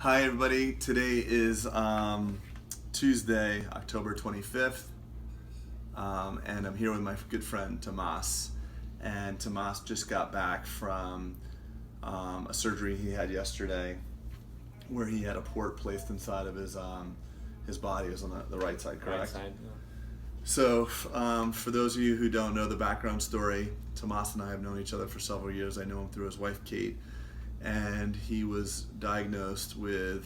Hi everybody, today is Tuesday, October 25th, and I'm here with my good friend Tamas. And Tamas just got back from a surgery he had yesterday where he had a port placed inside of his body. It was on the right side, correct? Right side. Yeah. So, for those of you who don't know the background story, Tamas and I have known each other for several years. I know him through his wife, Kate, and he was diagnosed with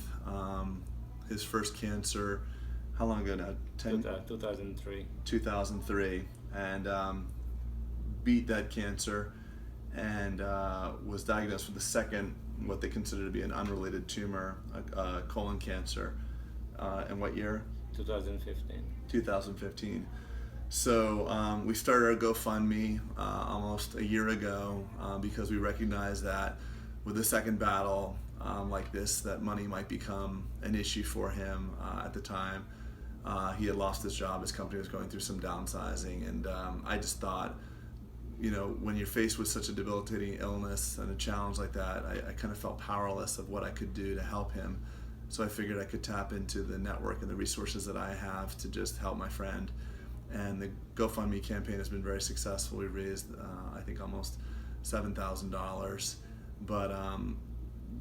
his first cancer. How long ago now? 2003. 2003, and beat that cancer, and was diagnosed with the second, what they consider to be an unrelated tumor, colon cancer. In what year? 2015. 2015. So we started our GoFundMe almost a year ago because we recognized that with the second battle like this, that money might become an issue for him at the time. He had lost his job, his company was going through some downsizing, and I just thought, you know, when you're faced with such a debilitating illness and a challenge like that, I kind of felt powerless of what I could do to help him. So I figured I could tap into the network and the resources that I have to just help my friend. And the GoFundMe campaign has been very successful. We raised, I think, almost $7,000. But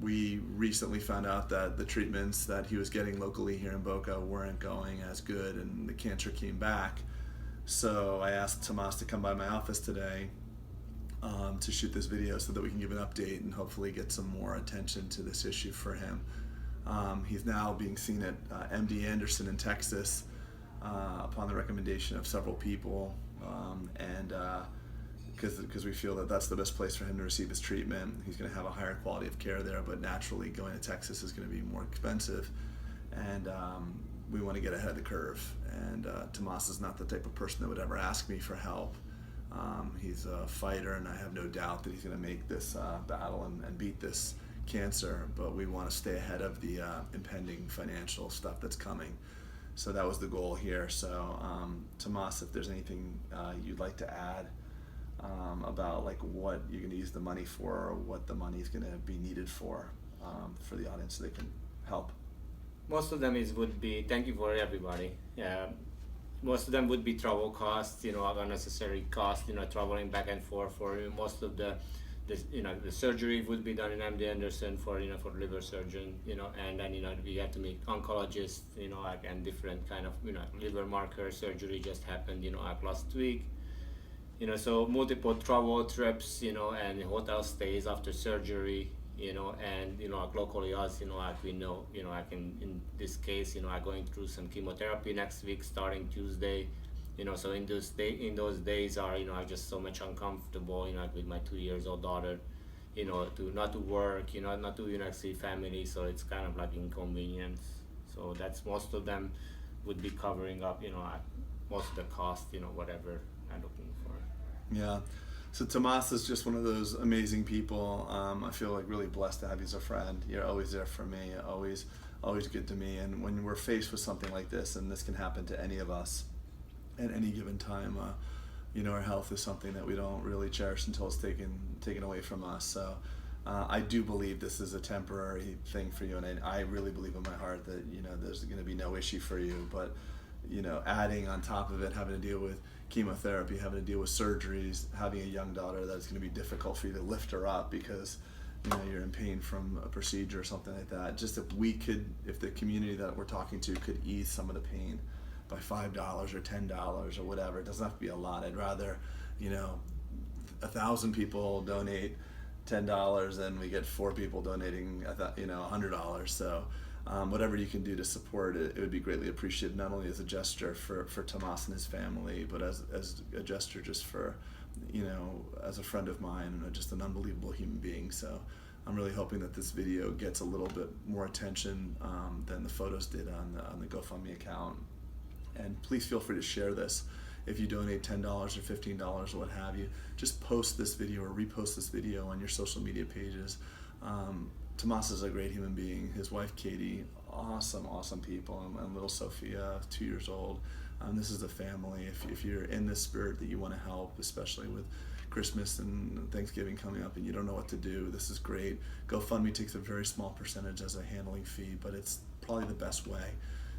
we recently found out that the treatments that he was getting locally here in Boca weren't going as good, and the cancer came back. So I asked Tamas to come by my office today to shoot this video so that we can give an update and hopefully get some more attention to this issue for him. He's now being seen at MD Anderson in Texas upon the recommendation of several people, and because we feel that that's the best place for him to receive his treatment. He's going to have a higher quality of care there, but naturally going to Texas is going to be more expensive, and we want to get ahead of the curve. And Tamas is not the type of person that would ever ask me for help. He's a fighter, and I have no doubt that he's going to make this battle and beat this cancer, but we want to stay ahead of the impending financial stuff that's coming. So that was the goal here. So Tamas, if there's anything you'd like to add about like what you're going to use the money for, or what the money is going to be needed for the audience so they can help. Most of them would be, thank you for everybody. Yeah, most of them would be travel costs, unnecessary costs, traveling back and forth for most of the surgery would be done in MD Anderson for liver surgeon, and then we have to meet oncologists, and different kind of liver marker surgery just happened, last week. So multiple travel trips, and hotel stays after surgery, and locally us, we know, in this case, I'm going through some chemotherapy next week starting Tuesday. So in those days are I'm just so much uncomfortable with my 2 years old daughter, to not to work, not to see family, so it's kind of like inconvenience. So that's most of them would be covering up most of the cost, whatever I'm looking for. Yeah. So Tamas is just one of those amazing people. I feel like really blessed to have you as a friend. You're always there for me, always good to me. And when we're faced with something like this, and this can happen to any of us at any given time, our health is something that we don't really cherish until it's taken away from us. So I do believe this is a temporary thing for you, and I really believe in my heart that there's going to be no issue for you. But adding on top of it, having to deal with chemotherapy, having to deal with surgeries, having a young daughter, that's going to be difficult for you to lift her up because you're in pain from a procedure or something like that. Just if the community that we're talking to could ease some of the pain by $5 or $10 or whatever. It doesn't have to be a lot. I'd rather 1,000 people donate $10 and we get 4 people donating $100. So whatever you can do to support it, it would be greatly appreciated, not only as a gesture for Tamas and his family, but as a gesture just for as a friend of mine and just an unbelievable human being. So I'm really hoping that this video gets a little bit more attention than the photos did on the GoFundMe account. And please feel free to share this. If you donate $10 or $15 or what have you, just post this video or repost this video on your social media pages. Tamas is a great human being. His wife Katie, awesome people, and little Sophia, 2 years old. This is a family. If you're in this spirit that you want to help, especially with Christmas and Thanksgiving coming up and you don't know what to do, this is great. GoFundMe takes a very small percentage as a handling fee, but it's probably the best way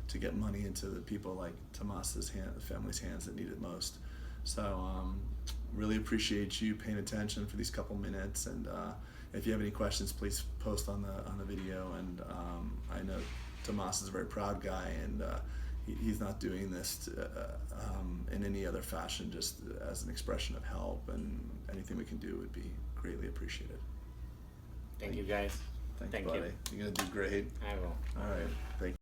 to get money into the people like Tamas's family's hands that need it most. So really appreciate you paying attention for these couple minutes, and if you have any questions, please post on the video. And I know Tamas is a very proud guy, and he's not doing this in any other fashion, just as an expression of help, and anything we can do would be greatly appreciated. Thank you guys. Thanks, Thank buddy. you. You're gonna do great. I will. All right. Thank you.